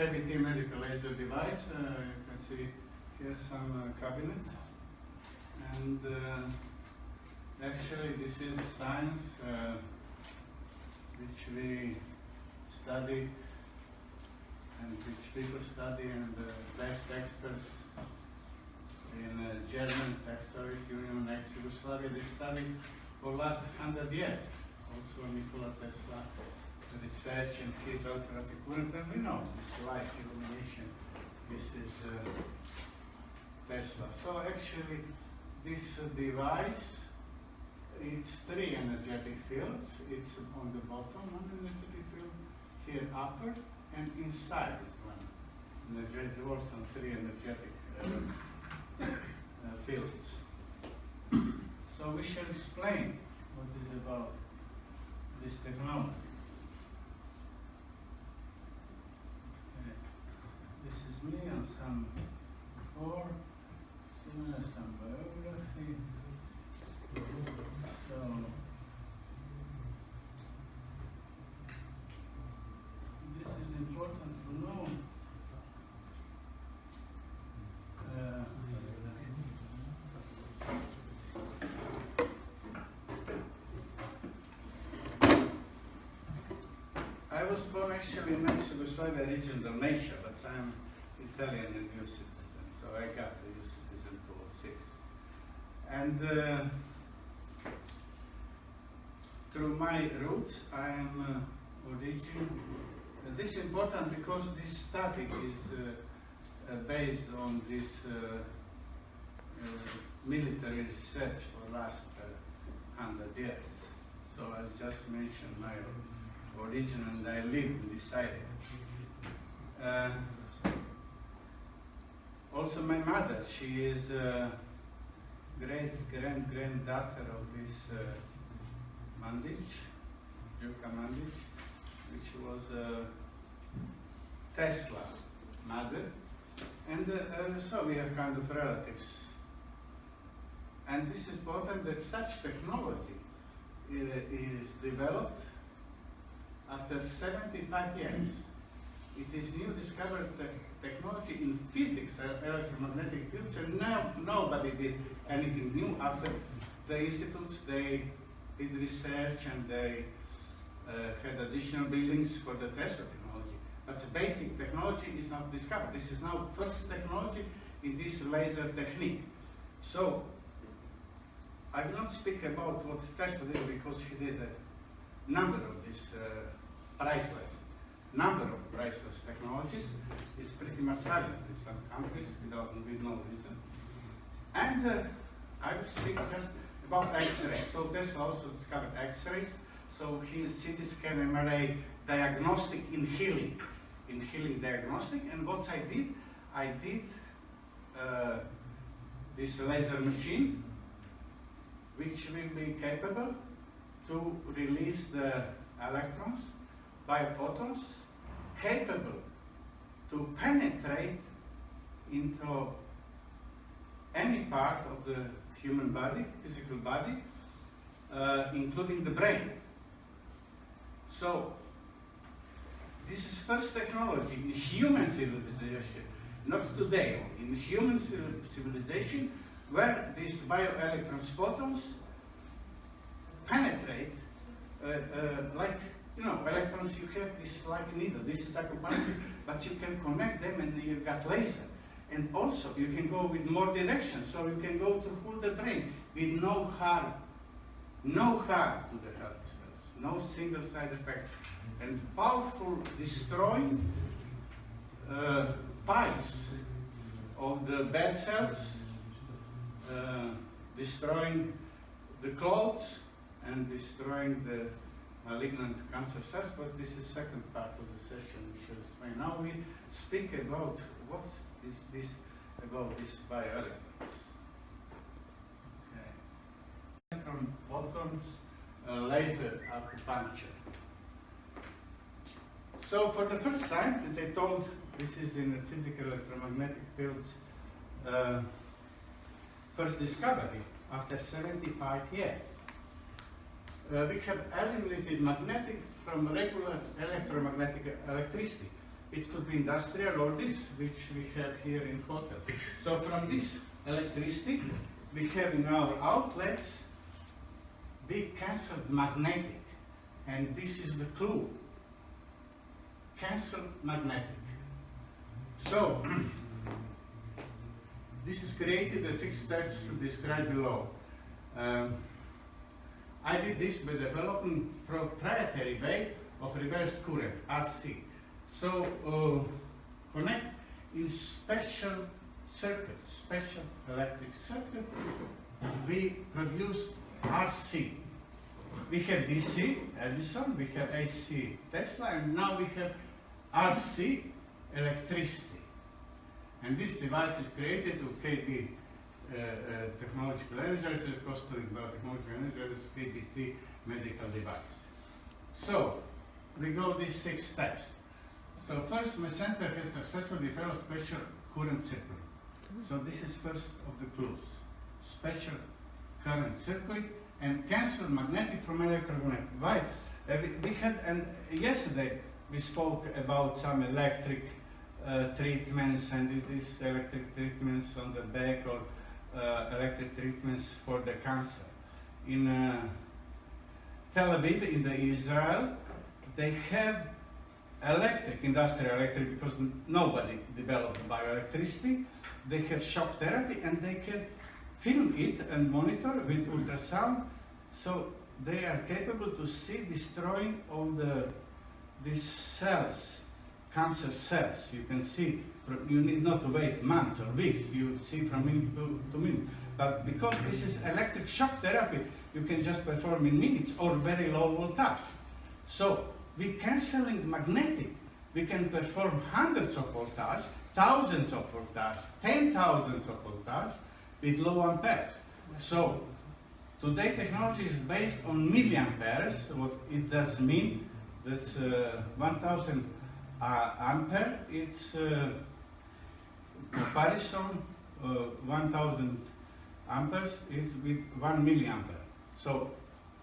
KBT medical laser device. You can see here some cabinet, and actually this is science which we study and which people study, and the best experts in German, ex-Soviet Union, ex-Yugoslavia, they studied for last 100 years. Also Nikola Tesla, the research and his alternative current, and we know this light illumination, this is Tesla. So actually this device, it's 3 energetic fields. It's on the bottom, one energetic field, here upper, and inside is one energetic, also 3 energetic fields. So we shall explain what is about this technology. This is me on some before, similar, some biography. So this is important to know. I was born actually in ex-Yugoslavia region, Dalmatia, but I'm Italian and EU citizen, so I got the EU citizen 2006. And through my roots, I am origin. This is important because this study is based on this military research for last 100 years. So I'll just mention my origin, and I live in this area. Also my mother, she is great-granddaughter of this Mandic, Juka Mandic, which was Tesla's mother. And so we are kind of relatives. And this is important that such technology is developed after 75 years. It is new discovered technology in physics, electromagnetic fields, and now nobody did anything new. After the institutes, they did research and they had additional buildings for the Tesla technology. But the basic technology is not discovered. This is now first technology in this laser technique. So I will not speak about what Tesla did, because he did a number of these number of priceless technologies. It's pretty much silent in some countries with no reason. And I will speak just about X-rays. So Tesla also discovered X-rays. So his CT scan MRI diagnostic in healing diagnostic. And what I did this laser machine, which will be capable to release the electrons by photons, capable to penetrate into any part of the human body, physical body, including the brain. So this is first technology in human civilization, not today, in human civilization, where these bioelectrons photons penetrate like, you know, electrons, you have this like needle. This is acupuncture, but you can connect them and you got laser. And also you can go with more directions, so you can go to whole the brain with no harm to the healthy cells, no single side effect, and powerful destroying piles of the bad cells, destroying the clots and destroying the malignant cancer cells. But this is second part of the session we shall explain. Now we speak about what is this about this bioelectrons. Okay. Electron photons, laser acupuncture. So for the first time, as I told, this is in the physical electromagnetic fields first discovery after 75 years. We have eliminated magnetic from regular electromagnetic electricity. it could be industrial, or this, which we have here in hotel. So from this electricity, we have in our outlets be cancelled magnetic, and this is the clue. Cancelled magnetic. So this is created the 6 steps described below. I did this by developing proprietary way of reverse current, RC. So connect in special circuit, special electric circuit, we produce RC. We have DC, Edison, we have AC, Tesla, and now we have RC, electricity. And this device is created to KB technological energies, Kostovic biotechnological energies, KBT medical device. So we go these 6 steps. So first, my center has successfully developed special current circuit. So this is first of the clues. Special current circuit and cancel magnetic from electromagnetic. Why? We had, and yesterday we spoke about some electric treatments, and it is electric treatments on the back, or electric treatments for the cancer. In Tel Aviv, in the Israel, they have electric, industrial electric, because nobody developed bioelectricity. They have shock therapy, and they can film it and monitor with ultrasound, so they are capable to see destroying all these cells, cancer cells. You can see, you need not to wait months or weeks, you see from minute to minute. But because this is electric shock therapy, you can just perform in minutes or very low voltage. So we canceling magnetic, we can perform hundreds of voltage, thousands of voltage, 10,000s of voltage with low amperes. So today technology is based on milliamperes. What it does mean, that's 1000 ampere, it's comparison 1000 amperes is with 1 milliampere. So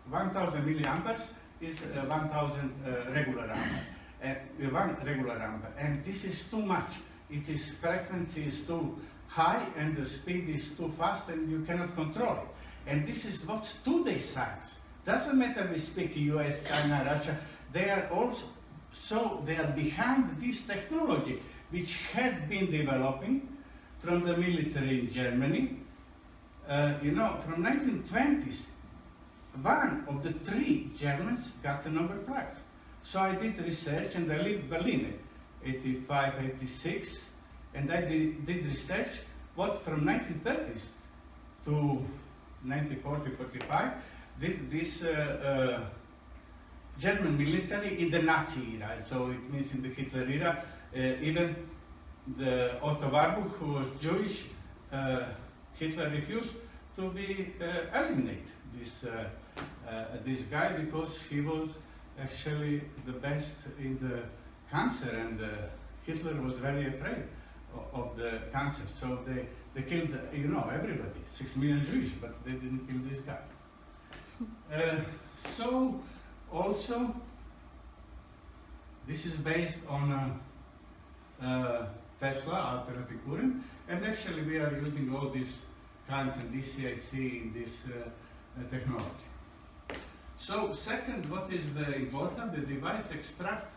1000 milliamperes is 1000 regular ampere, and 1 regular ampere, and this is too much. It is frequency is too high and the speed is too fast, and you cannot control it. And this is what's today's science. Doesn't matter we speak US, China, Russia, they are also, so they are behind this technology, which had been developing from the military in Germany. You know, from 1920s, one of the 3 Germans got the Nobel Prize. So I did research, and I lived in Berlin, 85, 86, and I did research what from 1930s to 1940, 45, did this German military in the Nazi era. So it means in the Hitler era, even the Otto Warburg, who was Jewish, Hitler refused to be eliminate this guy, because he was actually the best in the cancer, and Hitler was very afraid of the cancer. So they killed, you know, everybody, 6 million Jews, but they didn't kill this guy. So also, this is based on Tesla, alternative current, and actually we are using all these kinds of DCIC in this technology. So second, what is the important? The device extract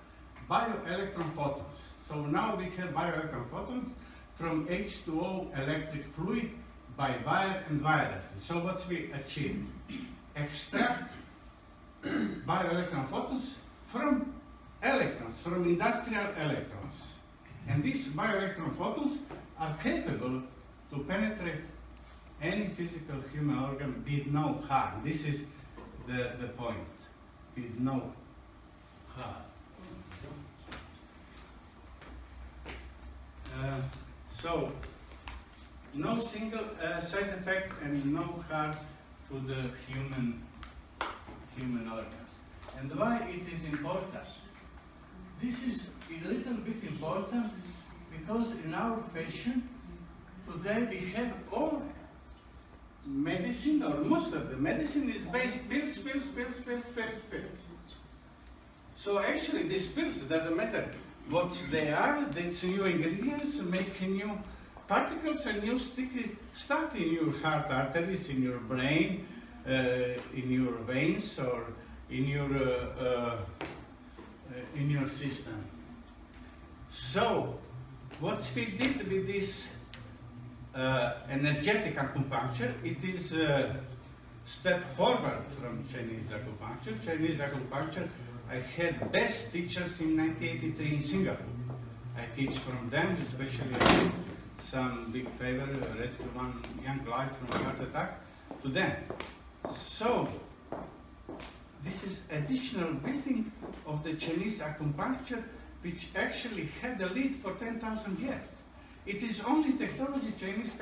bioelectron photons. So now we have bioelectron photons from H2O electric fluid by wire and wirelessly. So what we achieved? Extract bioelectron photons from electrons, from industrial electrons. And these bioelectron photons are capable to penetrate any physical human organ with no harm. This is the point, with no harm. So, no single side effect and no harm to the human organs. And why it is important? This is a little bit important because in our fashion today we have all medicine, or most of the medicine is based pills. So actually these pills, it doesn't matter what they are, that's new ingredients, make new particles and new sticky stuff in your heart arteries, in your brain, in your veins, or in your system. So, what we did with this energetic acupuncture, it is a step forward from Chinese acupuncture. Chinese acupuncture, I had best teachers in 1983 in Singapore. I teach from them, especially I did some big favor, rescue one young life from a heart attack, to them. So, this is additional building of the Chinese acupuncture, which actually had a lead for 10,000 years. It is only technology, Chinese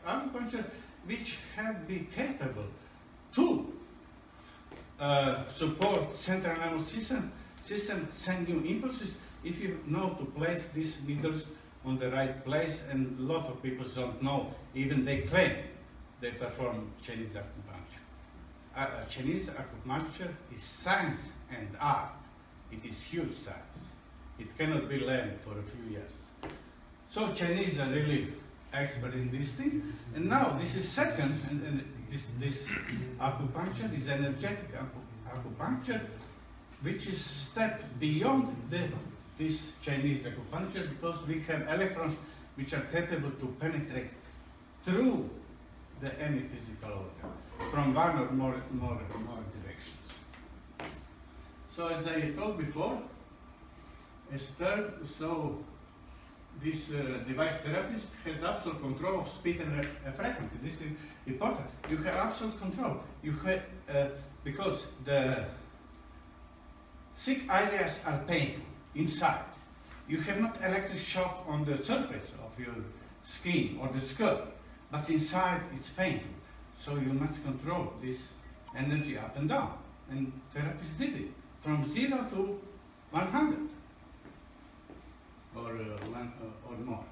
acupuncture, which had been capable to support central nervous system, send new impulses, if you know to place these needles on the right place, and a lot of people don't know, even they claim they perform Chinese acupuncture. Chinese acupuncture is science and art. It is huge science. It cannot be learned for a few years. So Chinese are really expert in this thing. And now this is second, and this acupuncture is energetic acupuncture, which is step beyond this Chinese acupuncture, because we have electrons which are capable to penetrate through any physical organ from one or more directions. So as I told before, as third, so this device therapist has absolute control of speed and frequency. This is important. You have absolute control. You have because the sick areas are painful inside. You have not electric shock on the surface of your skin or the skull, but inside it's painful. So you must control this energy up and down. And therapists did it from 0 to 100 or more.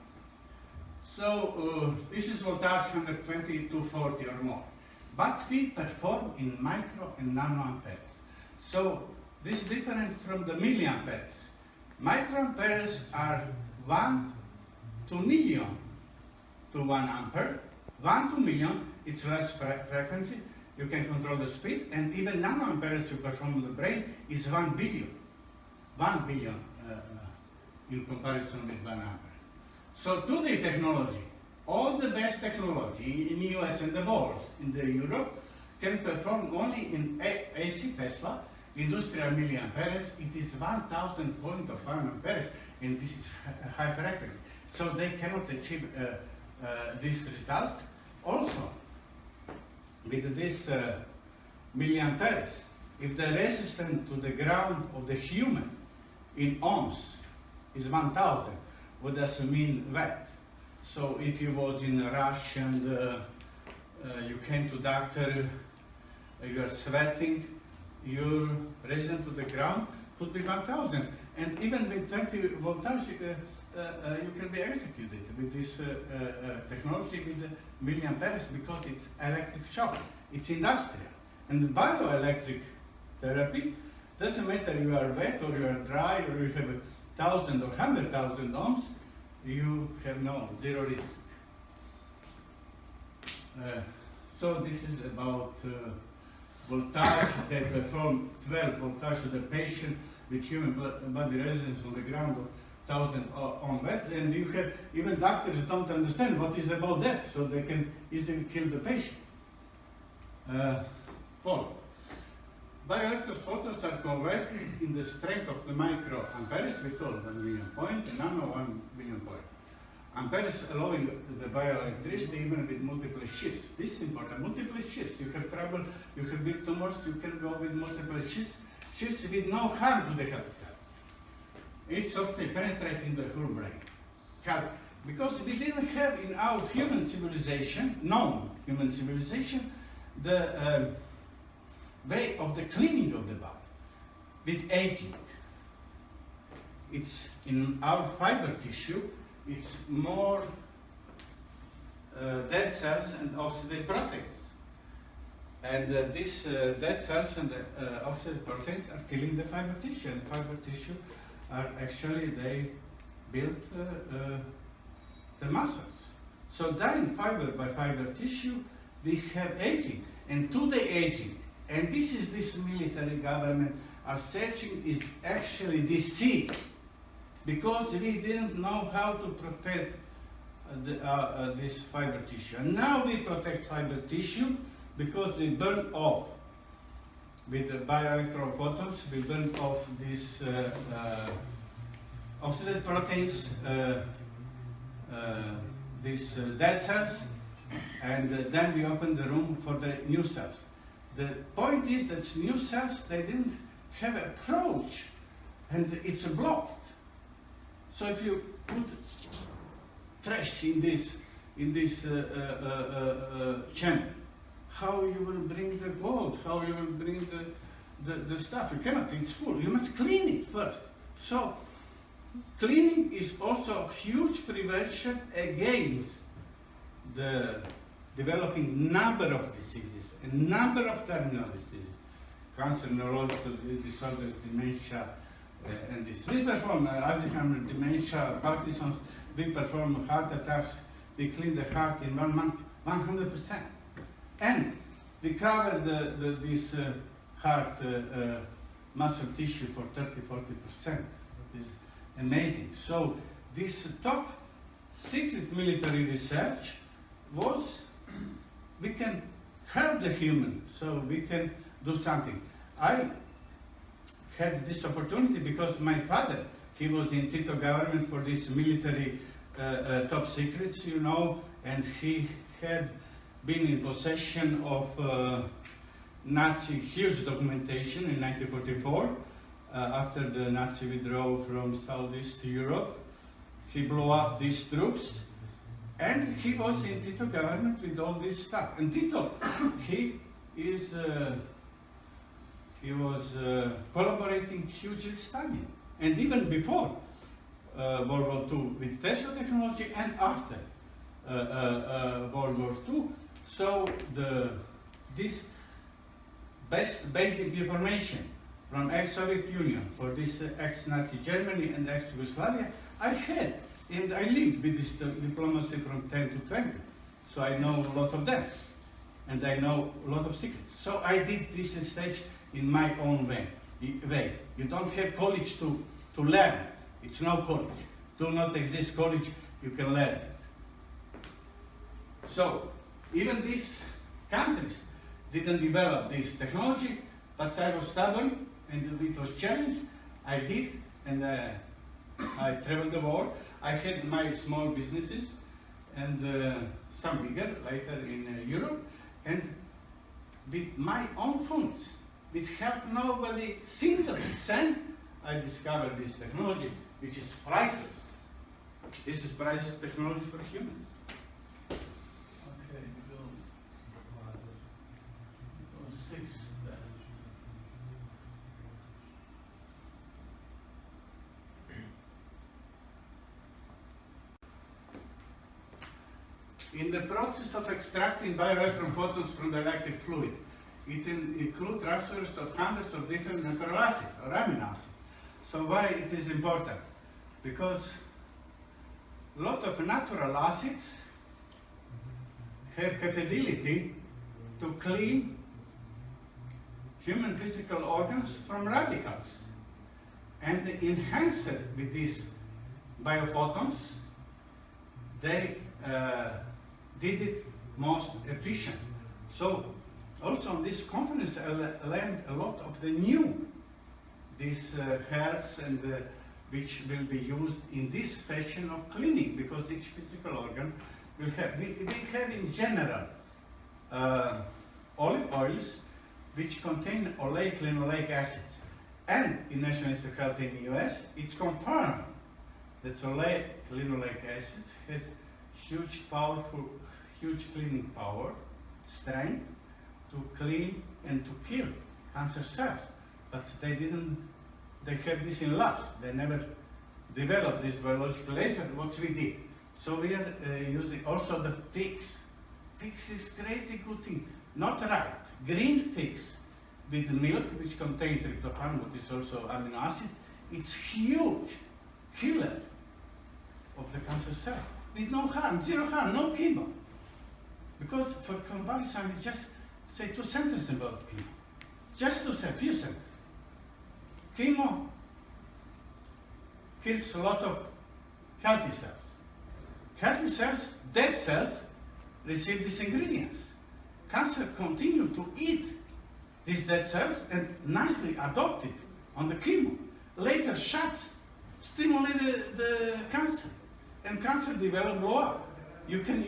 So this is voltage 120 to 40 or more. But we perform in micro and nano amperes. So this is different from the milliamperes. Microamperes are 1 to million to 1 ampere. 1 to million, it's less frequency. You can control the speed, and even nanoamperes you perform in the brain is 1 billion. 1 billion in comparison with 1 ampere. So today technology, all the best technology in the US and the world, in the Europe, can perform only in AC Tesla, industrial milliamperes. It is 1,000 point of 1 amperes, and this is high frequency. So they cannot achieve this result. Also, with this milliamperes, if the resistance to the ground of the human in ohms is 1,000, what does it mean that? So if you was in a rush and you came to doctor, you are sweating, your resistance to the ground could be 1,000. And even with 20 voltage, you can be executed with this technology with the milliamperes, because it's electric shock. It's industrial. And bioelectric therapy doesn't matter you are wet or you are dry or you have 1,000 or 100,000 ohms, you have zero risk. So this is about voltage. They perform 12 voltage to the patient with human body resonance on the ground of 1,000 on that, and you have even doctors don't understand what is about that, so they can easily kill the patient. Fourth, bioelectric photons are converted in the strength of the microamperes, we told 1 million point, and nano 1 million point. Amperes allowing the bioelectricity even with multiple shifts. This is important. Multiple shifts. You have trouble, you have big tumors, you can go with multiple shifts with no harm to the health cell. It softly penetrating the whole brain. Because we didn't have in our human civilization, known human civilization, the way of the cleaning of the body with aging. It's in our fiber tissue, it's more dead cells and oxidative proteins. And these dead cells and oxidative proteins are killing the fiber tissue, and fiber tissue are actually, they build the muscles. So dying fiber by fiber tissue, we have aging. And to the aging, and this military government are searching is actually disease, because we didn't know how to protect this fiber tissue. And now we protect fiber tissue because we burn off with the bioelectrophotons, we burn off these oxidant proteins, these dead cells, and then we open the room for the new cells. The point is that new cells, they didn't have approach, and it's blocked. So if you put trash in this channel, how you will bring the gold, how you will bring the stuff? You cannot, it's full. You must clean it first. So cleaning is also a huge prevention against the developing number of diseases, a number of terminal diseases, cancer, neurological disorders, dementia, and this. We perform Alzheimer's, dementia, Parkinson's, we perform heart attacks, we clean the heart in 1 month, 100%. And we cover this heart muscle tissue for 30–40%. That is amazing. So this top secret military research was, we can help the human, so we can do something. I had this opportunity because my father, he was in Tito government for this military top secrets, you know, and he had been in possession of Nazi huge documentation in 1944, after the Nazi withdrawal from Southeast Europe. He blew up these troops, and he was in Tito government with all this stuff. And Tito, he was collaborating hugely studying, and even before World War II with Tesla technology, and after World War II. So this basic information from ex-Soviet Union for this ex-Nazi Germany and ex-Yugoslavia, I had, and I lived with this diplomacy from 10 to 20. So I know a lot of them, and I know a lot of secrets. So I did this research in my own way. You don't have college to learn it. It's no college. Do not exist college, you can learn it. So even these countries didn't develop this technology, but I was stubborn and it was challenged. I did, and I traveled the world. I had my small businesses and some bigger later in Europe, and with my own funds, with help nobody, single cent, I discovered this technology, which is priceless. This is priceless technology for humans. Okay, we go 6 then. In the process of extracting bioelectron photons from the electric fluid, it includes transfers of hundreds of different natural acids or amino acids. So why it is important? Because a lot of natural acids have capability to clean human physical organs from radicals, and enhance it with these biophotons. They did it most efficient. So also on this conference I learned a lot of the new, these herbs and which will be used in this fashion of cleaning, because each physical organ will have, we have in general olive oils which contain oleic linoleic acids, and in National Institute of Health in the US it's confirmed that oleic linoleic acids has huge cleaning power, strength to clean and to kill cancer cells. But they have this in labs. They never developed this biological laser, what we did. So we are using also the figs. Figs is crazy good thing. Not right. Green figs with milk, which contain tryptophan, which is also amino acid, it's huge killer of the cancer cells. With no harm, zero harm, no chemo. Because for comparison, we just say 2 sentences about chemo. Just to say, few sentences. Chemo kills a lot of healthy cells. Healthy cells, dead cells, receive these ingredients. Cancer continue to eat these dead cells and nicely adopt it on the chemo. Later, shots stimulate the cancer, and cancer develop blow up. You can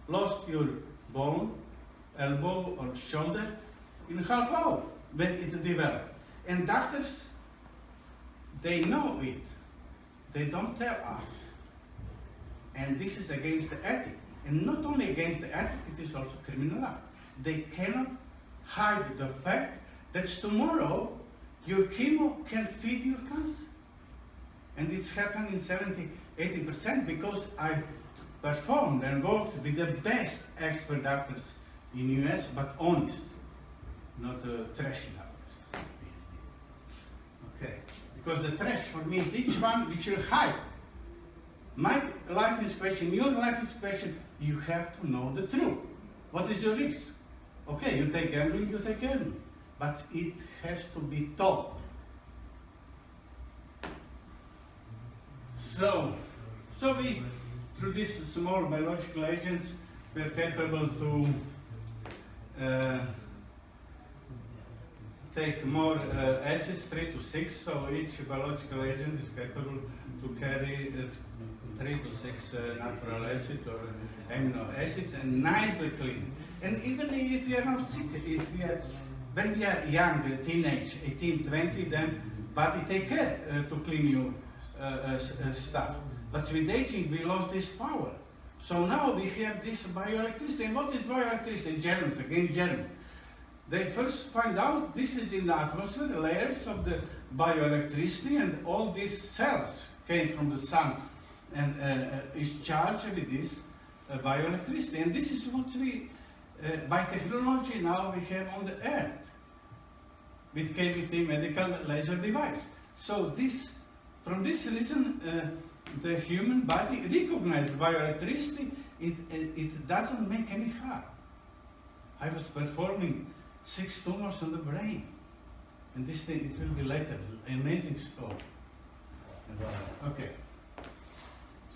lost your bone, elbow or shoulder in half hour when it develops. And doctors, they know it. They don't tell us. And this is against the ethic. And not only against the ethic, it is also criminal act. They cannot hide the fact that tomorrow your chemo can feed your cancer. And it's happened in 70-80% because I performed and worked with the best expert doctors in US, but honest, not trash doctors. Okay, because the trash for me is each one which will hide. My life is question, your life is question, you have to know the truth. What is your risk? Okay, you take gambling, but it has to be taught. So we, through these small biological agents, we are capable to take more acids, 3 to 6, so each biological agent is capable to carry 3 to 6 natural acids or amino acids and nicely clean. And even if you are not sick, when we are young, teenage, 18, 20, then body take care to clean your stuff. But with aging, we lost this power. So now we have this bioelectricity. And what is bioelectricity? Germs, again germs. They first find out this is in the atmosphere, the layers of the bioelectricity, and all these cells came from the sun and is charged with this bioelectricity. And this is what we, by technology now we have on the earth with KBT medical laser device. So this, from this reason, the human body recognizes bioelectricity. It doesn't make any harm. I was performing 6 tumors on the brain, and this thing, it will be later, amazing story. Okay.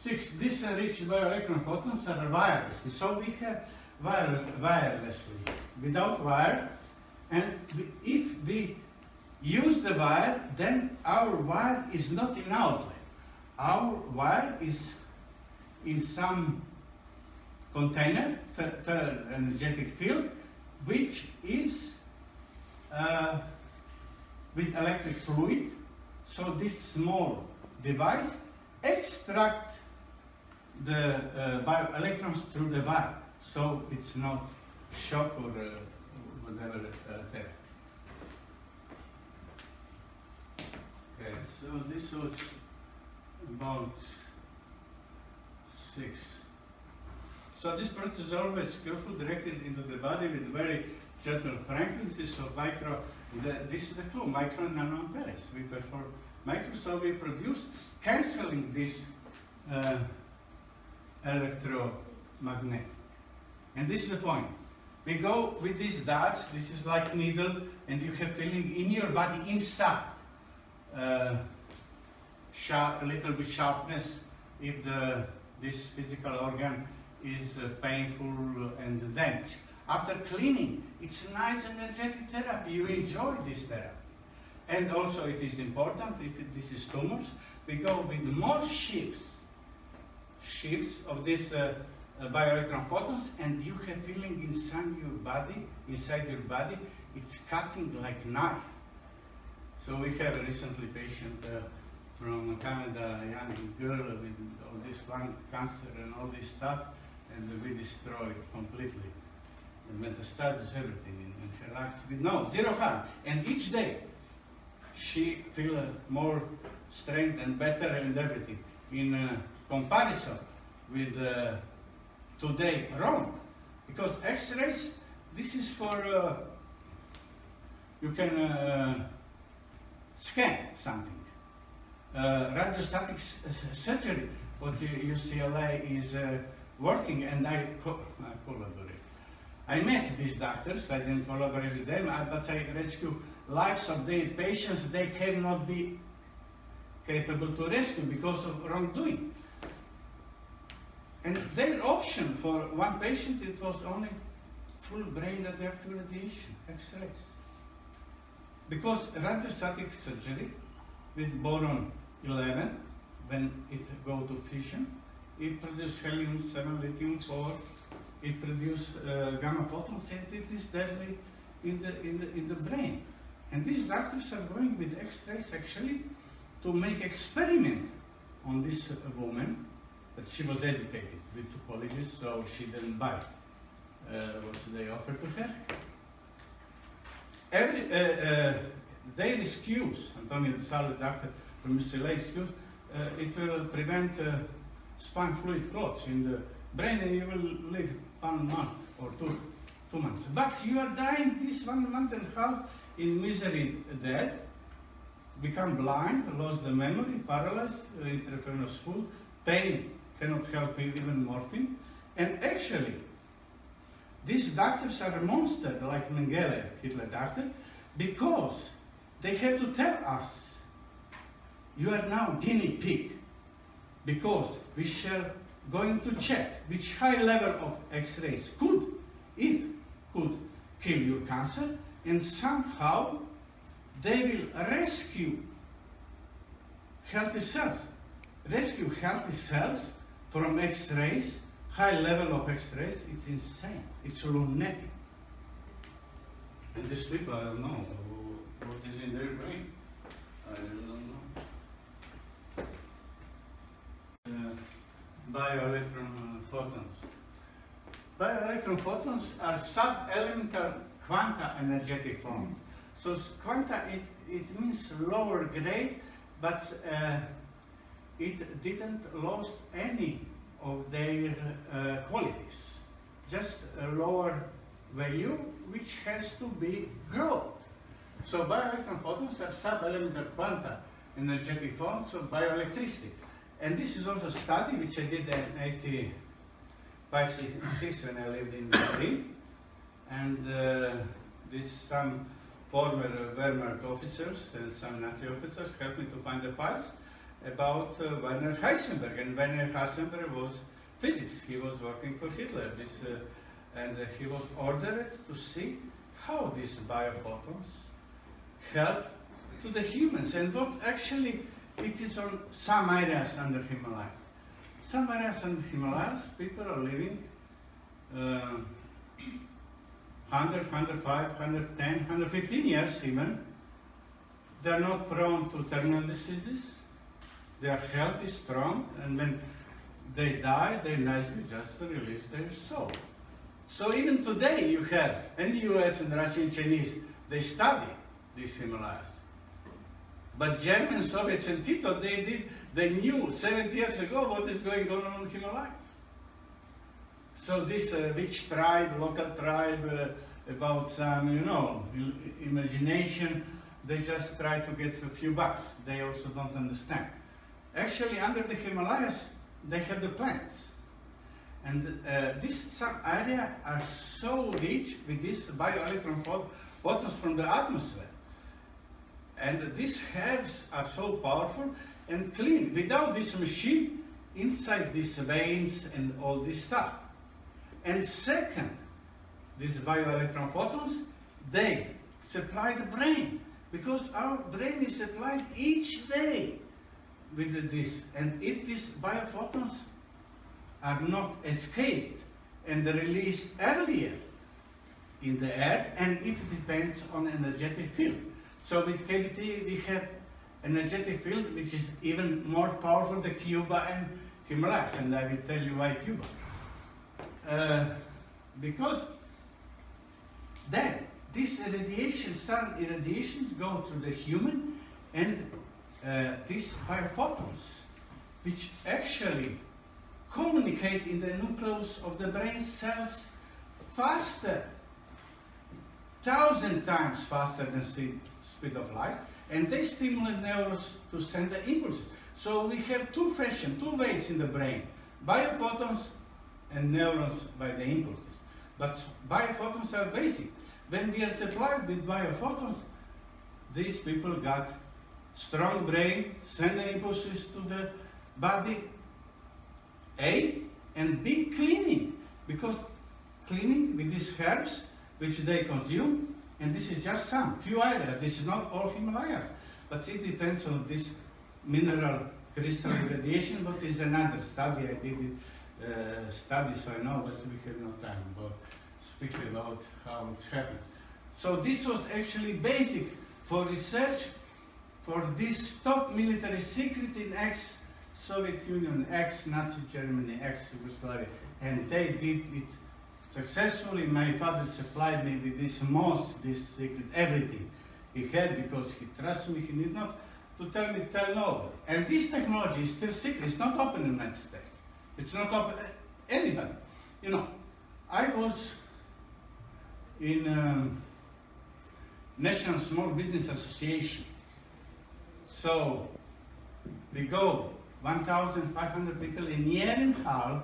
6, these rich bioelectron photons are wireless. So we have wirelessly, without wire, and if we use the wire, then our wire is not in outlet. Our wire is in some container, energetic field, which is with electric fluid. So this small device extracts the bioelectrons through the wire. So it's not shock or whatever therapy. Okay, so this was about 6. So this process is always carefully directed into the body with very gentle frequencies of micro. This is the clue, micro and nanoamperes. We perform micro, so we produce, canceling this electromagnet. And this is the point. We go with these dots, this is like needle, and you have feeling in your body inside. Sharp, a little bit sharpness if this physical organ is painful and damaged. After cleaning, it's nice energetic therapy. You enjoy this therapy. And also it is important, if this is tumors, we go with more sheaths of this bioelectron photons, and you have feeling inside your body, it's cutting like knife. So we have a recently patient from Canada, a young girl with all this lung cancer and all this stuff, and we destroy completely the metastasis, everything in her lungs. No, zero harm. And each day she feels more strength and better and everything. In comparison with today, wrong. Because X-rays, this is for, you can scan something. Radiostatic surgery, what UCLA is working, and I collaborate. I met these doctors, I didn't collaborate with them, but I rescue lives of their patients they cannot be capable to rescue because of wrongdoing. And their option for one patient, it was only full brain radioactive radiation, X-rays. Because radiostatic surgery with boron 11, when it go to fission, it produces helium-7, lithium-4, it produces gamma photons, and it is deadly in the brain. And these doctors are going with X-rays actually to make experiment on this woman, but she was educated with 2 colleges, so she didn't buy what they offered to her. Their excuse, Antonio De Salvo, doctor from UCLA, excuse, it will prevent spine fluid clots in the brain, and you will live 1 month or 2 months. But you are dying this 1 month and a half in misery, dead, become blind, lost the memory, paralyzed, intravenous food, pain, cannot help you, even morphine. And actually, these doctors are a monster, like Mengele, Hitler doctor, because they have to tell us, you are now guinea pig, because we shall going to check which high level of X-rays could kill your cancer, and somehow they will rescue healthy cells. Rescue healthy cells from X-rays, high level of X-rays. It's insane. It's lunatic. And these people, I don't know what is in their brain. I don't know. Bioelectron photons. Bioelectron photons are sub-elemental quanta energetic form. So quanta, it means lower grade, but it didn't lose any of their qualities. Just a lower value, which has to be growth. So bioelectron photons are sub-elemental quanta energetic forms of bioelectricity. And this is also a study which I did in 85-86 when I lived in Berlin. And some former Wehrmacht officers and some Nazi officers helped me to find the files about Werner Heisenberg. And Werner Heisenberg was physics. He was working for Hitler. And he was ordered to see how these biophotons help to the humans, and what actually it is on some areas under Himalayas. Some areas under Himalayas, people are living 100, 105, 110, 115 years even. They are not prone to terminal diseases. They are healthy, strong, and when they die, they nicely just release their soul. So even today you have, and the US and Russia and Chinese, they study these Himalayas. But Germans, Soviets, and Tito, they knew 70 years ago what is going on the Himalayas. So this which tribe, local tribe, about some, imagination, they just try to get a few bucks. They also don't understand. Actually, under the Himalayas, they have the plants. And some areas are so rich with these bioelectron photons from the atmosphere. And these herbs are so powerful and clean. Without this machine, inside these veins and all this stuff. And second, these bioelectron photons, they supply the brain. Because our brain is supplied each day with this. And if these biophotons are not escaped and released earlier in the earth, and it depends on energetic field. So with KBT we have energetic field which is even more powerful than Cuba and Himalayas, and I will tell you why Cuba. Because then these radiations, sun irradiations, go to the human, and these biophotons, which actually communicate in the nucleus of the brain cells faster, 1,000 times faster than speed of light, and they stimulate neurons to send the impulses. So we have two ways in the brain, biophotons and neurons by the impulses. But biophotons are basic. When we are supplied with biophotons, these people got strong brain, send the impulses to the body, A, and B, cleaning. Because cleaning with these herbs, which they consume, and this is just some, few areas, this is not all Himalayas, but it depends on this mineral crystal radiation, but is another study, I did it, study, so I know, but we have no time about speaking about how it's happened. So this was actually basic for research for this top military secret in ex-Soviet Union, ex-Nazi Germany, ex-Yugoslavia, and they did it successfully. My father supplied me with this secret, everything he had, because he trusted me. He need not to tell nobody. And this technology is still secret. It's not open in the United States. It's not open to anybody. You know, I was in National Small Business Association. So we go 1,500 people in a year and a half,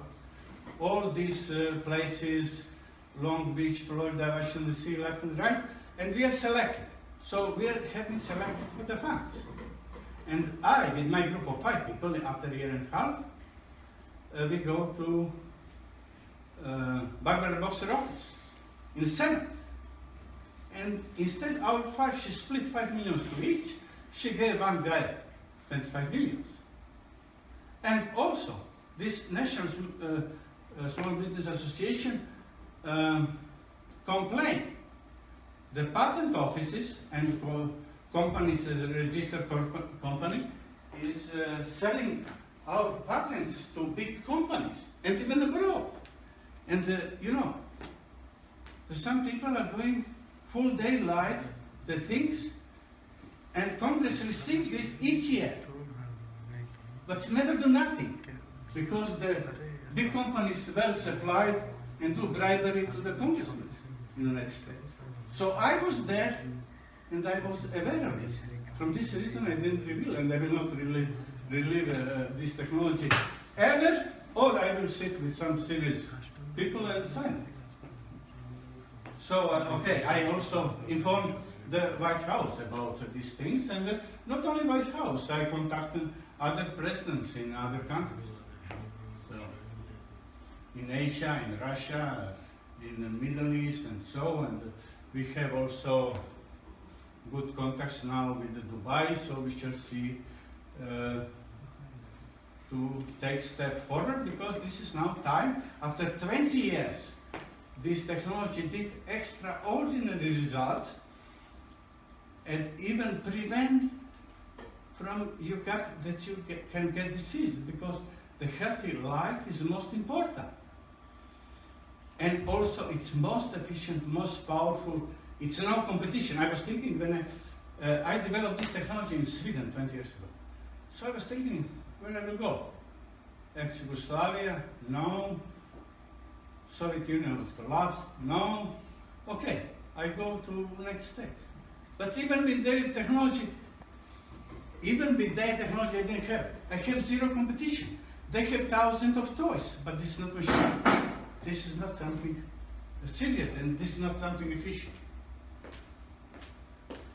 all these places, Long Beach, Florida, Washington DC, left and right, and we are selected. So we have been selected for the funds. And I, with my group of 5 people, after a year and a half, we go to Barbara Boxer office in the Senate. And instead our 5, she split 5 millions to each. She gave one guy 25 millions. And also, this National Small Business Association complained. The patent offices and companies as a registered company is selling our patents to big companies and even abroad. And you know, some people are doing full day life, the things, and Congress receives this each year, but never do nothing, because the big companies well supplied and do bribery to the congressmen in the United States. So I was there, and I was aware of this. From this reason, I didn't reveal, and I will not really relive this technology ever, or I will sit with some serious people and sign it. So, okay, I also informed the White House about these things, and not only White House, I contacted other presidents in other countries. So, in Asia, in Russia, in the Middle East, and so, and we have also good contacts now with Dubai, so we shall see to take step forward, because this is now time. After 20 years, this technology did extraordinary results, and even prevent from can get disease, because the healthy life is most important. And also it's most efficient, most powerful. It's no competition. I was thinking when I developed this technology in Sweden 20 years ago. So I was thinking, where I will go? Ex-Yugoslavia? No. Soviet Union was collapsed? No. Okay, I go to United States. But even with their technology, I didn't have. I have zero competition. They have thousands of toys, but this is not machine. This is not something serious, and this is not something efficient.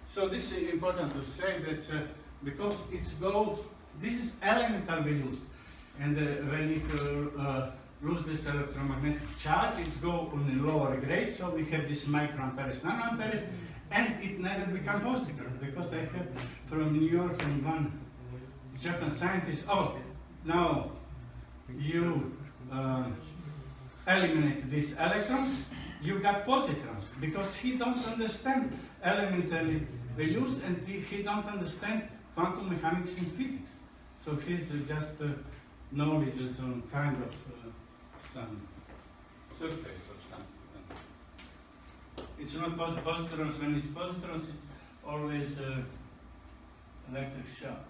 So this is important to say that because it's gold, this is elemental values, and when it lose this electromagnetic charge, it go on a lower grade. So we have this microamperes, nanoamperes, and it never become positive, because I have from New York and one Japan scientist. Oh, now you eliminate these electrons, you got positrons, because he don't understand elementary values, and he don't understand quantum mechanics in physics. So his just knowledge is on kind of some surface or something. It's not positrons. When it's positrons, it's always electric shock.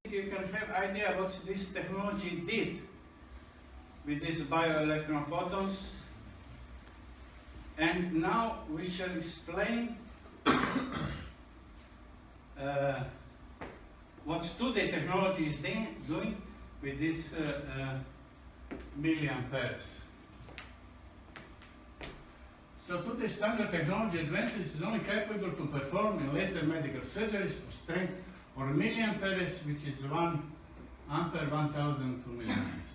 You can have idea what this technology did with these bioelectron photons. And now we shall explain what today technology is doing with this milliamperes. So today standard technology advances is only capable to perform in laser medical surgeries of strength or milliamperes, which is 1 ampere 1000 to milliamperes.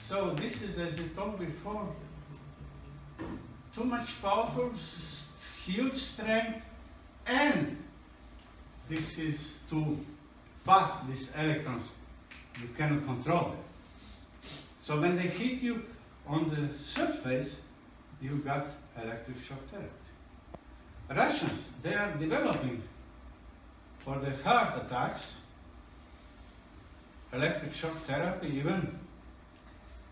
So this is, as I told before, too much powerful, huge strength, and this is too fast, these electrons, you cannot control it. So when they hit you on the surface, you got electric shock therapy. Russians, they are developing for the heart attacks electric shock therapy. Even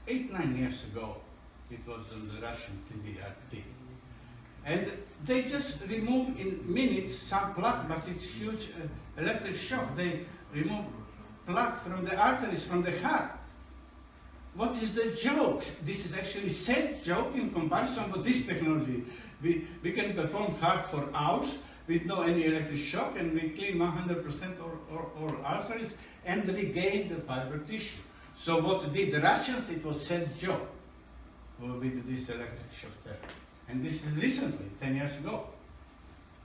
8-9 years ago, it was on the Russian TV, RT. And they just remove in minutes some plaque, but it's huge electric shock. They remove plaque from the arteries, from the heart. What is the joke? This is actually sad joke in comparison with this technology. We can perform heart for hours with no any electric shock, and we clean 100% all arteries and regain the fiber tissue. So what did the Russians? It was sad joke with this electric shock therapy. And this is recently, 10 years ago.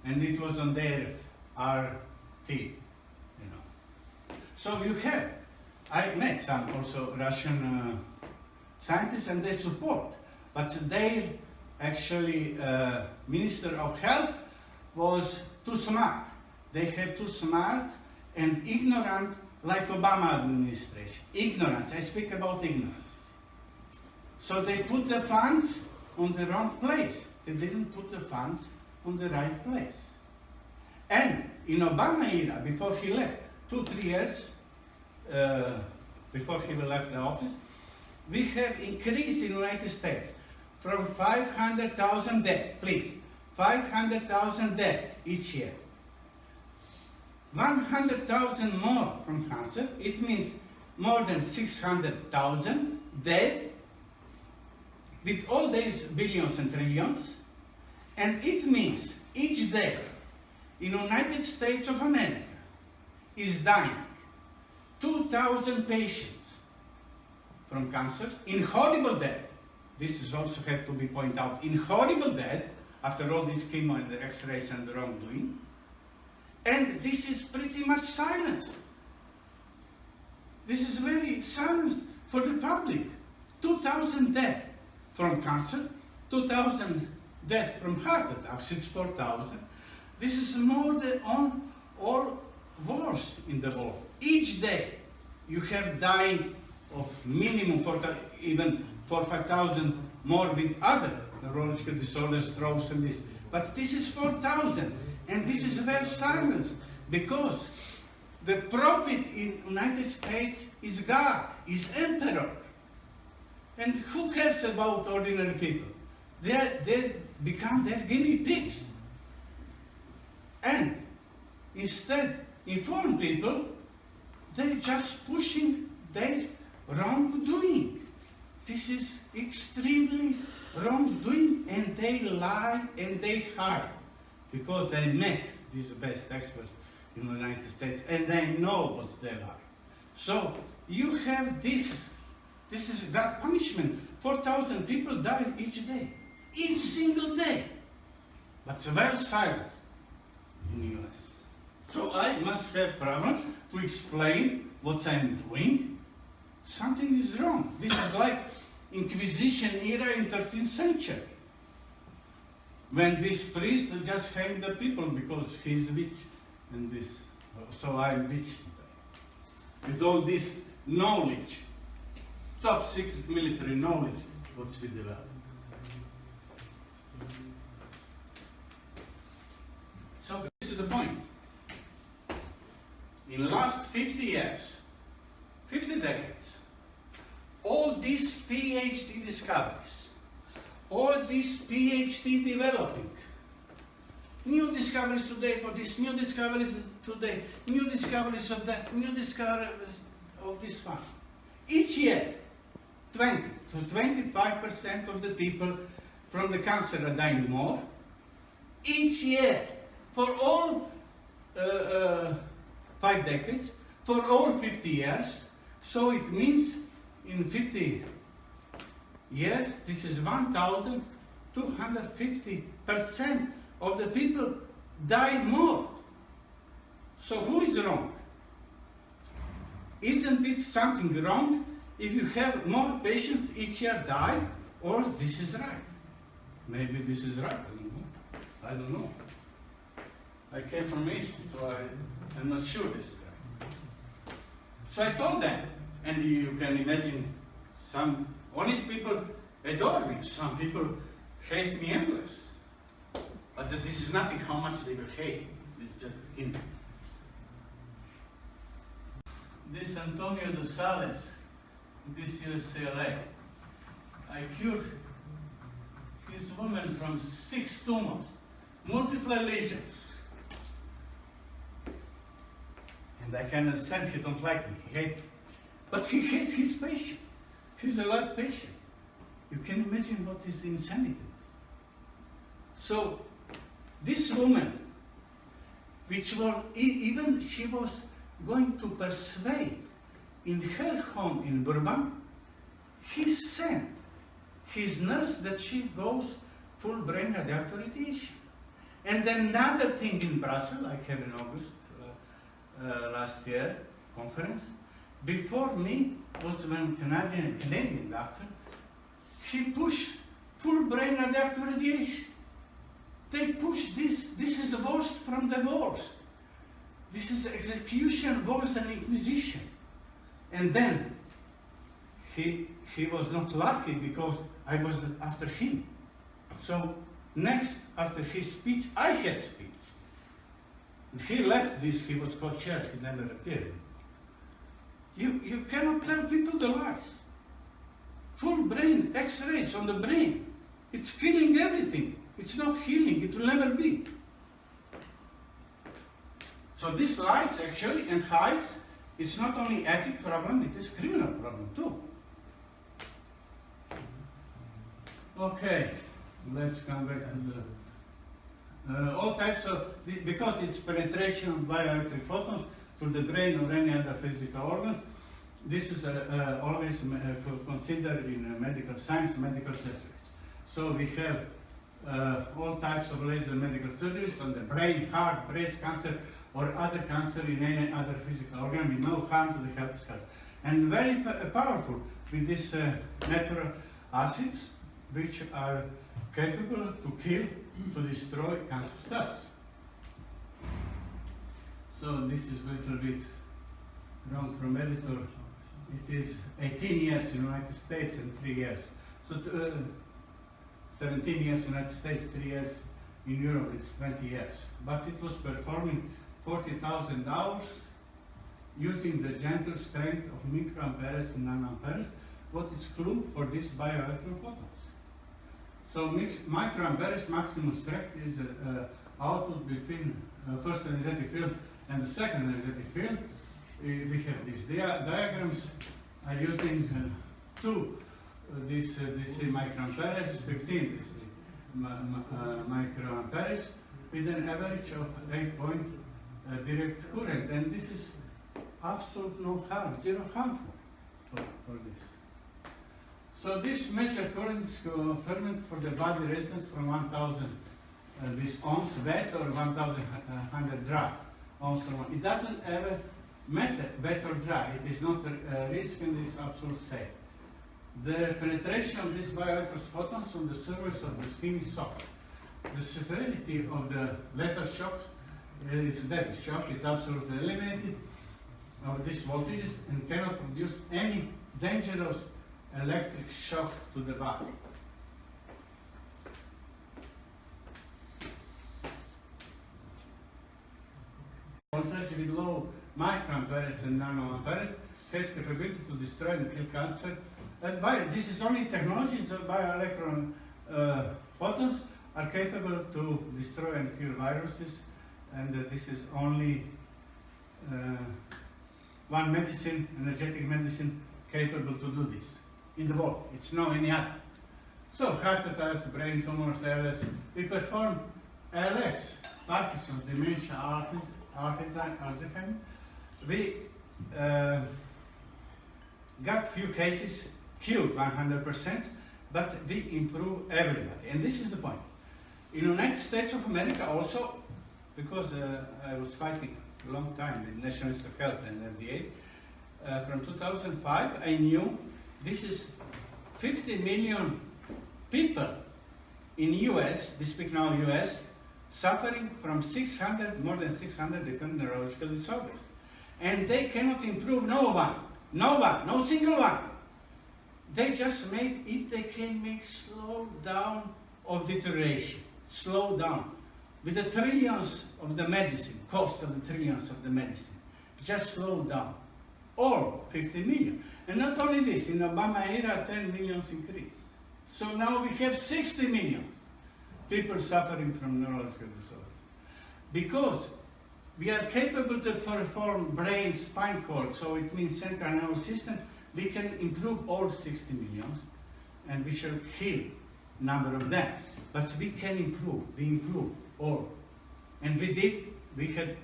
And it was on their RT, you know. So you have, I met some also Russian scientists, and they support, but their actually Minister of Health was too smart. They have too smart and ignorant, like Obama administration. Ignorance, I speak about ignorance. So they put the funds on the wrong place. They didn't put the funds on the right place. And in Obama era, before he left, 2-3 years before he left the office, we have increased in the United States from 500,000 dead, please, 500,000 dead each year. 100,000 more from cancer, it means more than 600,000 dead, with all these billions and trillions, and it means each day in the United States of America is dying 2,000 patients from cancers in horrible death. This is also have to be pointed out, in horrible death, after all this chemo and the x-rays and the wrongdoing. And this is pretty much silence. This is very silenced for the public. 2,000 dead from cancer, 2,000 dead from heart attacks, it's 4,000. This is more than all wars in the world. Each day you have dying of minimum even 4,000-5,000 more with other neurological disorders, strokes and this. But this is 4,000, and this is very silenced because the prophet in the United States is God, is emperor. And who cares about ordinary people? They become their guinea pigs. And instead, inform people, they're just pushing their wrongdoing. This is extremely wrongdoing, and they lie and they hide because they met these best experts in the United States and they know what's their lie. So you have this is God punishment. 4,000 people die each day, each single day. But it's very silent in the US. So I must have problem to explain what I'm doing. Something is wrong. This is like Inquisition era in 13th century, when this priest just hanged the people because he's witch and this. So I'm witch today. With all this knowledge, top secret military knowledge, what's we developed. So this is the point. In the last 50 years, 50 decades, all these PhD discoveries, all these PhD developing, new discoveries today for this, new discoveries today, new discoveries of that, new discoveries of this one. Each year, 20 to 25% of the people from the cancer are dying more. Each year, for all 5 decades, for all 50 years. So it means in 50 years, this is 1,250% of the people die more. So who is wrong? Isn't it something wrong if you have more patients each year die, or this is right? Maybe this is right, I don't know. I came from East, so I'm not sure this is right. So I told them, and you can imagine some honest people adore me, some people hate me endless. But this is nothing how much they will hate, it's just in. This Antonio de Sales, this UCLA, I cured his woman from 6 tumors, multiple lesions. And I can understand he don't like me, he hate me. But he hates his patient. He's a live patient. You can imagine what is insanity. So this woman, which was, even she was going to persuade in her home in Burbank, he sent his nurse that she goes full brain radiation radiation. And another thing in Brussels, I have in August last year, conference, before me was one Canadian doctor, he pushed full brain radiation radiation. They push this is the worst from the worst. This is execution worse than inquisition. And then he was not lucky because I was after him. So next, after his speech, I had speech. He left this, he was co-chair, he never appeared. You cannot tell people the lies. Full brain, X-rays on the brain. It's killing everything. It's not healing, it will never be. So this lies actually and hides, it's not only ethic problem, it is criminal problem too. Okay, let's come back to the all types of, because it's penetration of bioelectric photons to the brain or any other physical organ. This is always considered in medical science, medical surgeries. So we have all types of laser medical surgeries on the brain, heart, breast cancer, or other cancer in any other physical organ with no harm to the health cells. And very powerful with these natural acids, which are capable to kill, to destroy cancer cells. So this is a little bit wrong from editor. It is 18 years in the United States and 3 years. So 17 years in the United States, 3 years in Europe, it's 20 years. But it was performing 40,000 hours using the gentle strength of microamperes and nanoamperes. What is clue for this bioelectron photons? So microamperes maximum strength is output between first energetic field and the second energetic field. We have these diagrams are using these microamperes, 15 microamperes with an average of 8 point direct current, and this is absolute no harm, zero harmful for this. So this measured current is confirmed for the body resistance from 1,000 this ohms wet or 1,100 dry ohms. It doesn't ever matter wet or dry. It is not a risk and it is absolute safe. The penetration of these bioelectric photons on the surface of the skin is soft. The severity of the lethal shocks is deadly shock. It's absolutely eliminated of these voltages and cannot produce any dangerous electric shock to the body. Voltage with low microamperes and nanoamperes has capability to destroy and kill cancer. And this is only technology, the bioelectron photons are capable to destroy and kill viruses, and this is only one medicine, energetic medicine, capable to do this in the world. It's not any other. So heart attacks, brain tumors, ALS. We perform ALS Parkinson's, dementia, Alzheimer. We got few cases cured 100%, but we improve everybody. And this is the point. In the United States of America also, because I was fighting a long time with National Institute of Health and FDA, from 2005 I knew this is 50 million people in US, we speak now US, suffering from more than 600 different neurological disorders. And they cannot improve no single one. They just make, if they can make slow down of deterioration, slow down, with the trillions of the medicine, cost of the trillions of the medicine, just slow down, all 50 million. And not only this, in Obama era, 10 million increase. So now we have 60 million people suffering from neurological disorders. Because we are capable to perform brain spine cord, so it means central nervous system, we can improve all 60 millions, and we shall heal number of them. But we can improve, we improve all. And we did, we had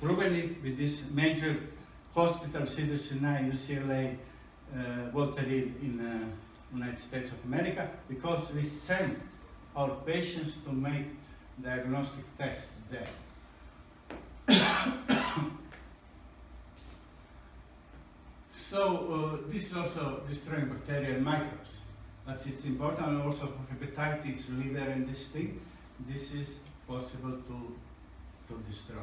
proven it with this major hospital, Cedars-Sinai, UCLA, Walter Reed in United States of America, because we sent our patients to make diagnostic tests there. So this is also destroying bacteria and microbes. But it's important also for hepatitis, liver, and this thing. This is possible to destroy.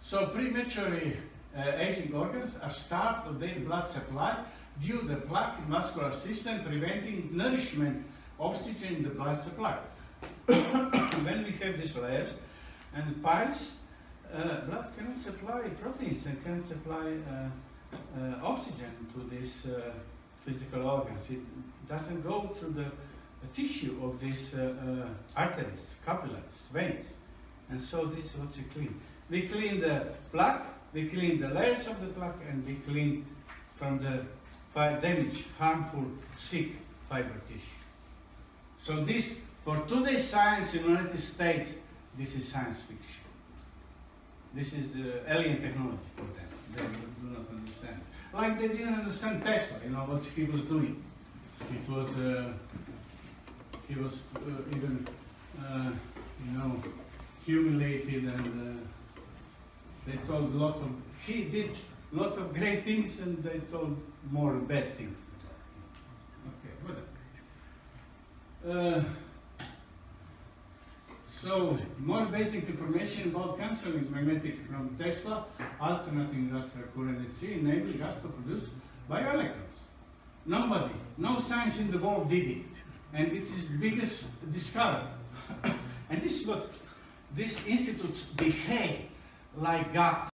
So prematurely aging organs are starved of their blood supply due to the plaque in vascular system preventing nourishment, oxygen in the blood supply. When we have these layers and the piles, blood cannot supply proteins and cannot supply oxygen to these physical organs. It doesn't go through the tissue of these arteries, capillaries, veins. And so this is what we clean. We clean the plaque, we clean the layers of the plaque, and we clean from the damaged, harmful, sick fiber tissue. So this, for today's science in the United States, this is science fiction. This is the alien technology for them. They do not understand. Like they didn't understand Tesla, what he was doing. It was, he was even, humiliated, and they told he did a lot of great things, and they told more bad things. Okay, good. So, more basic information about canceling magnetic from Tesla, alternating industrial current at sea, enabling us to produce bioelectrons. Nobody, no science in the world did it. And it is the biggest discovery. And this is what these institutes behave like God.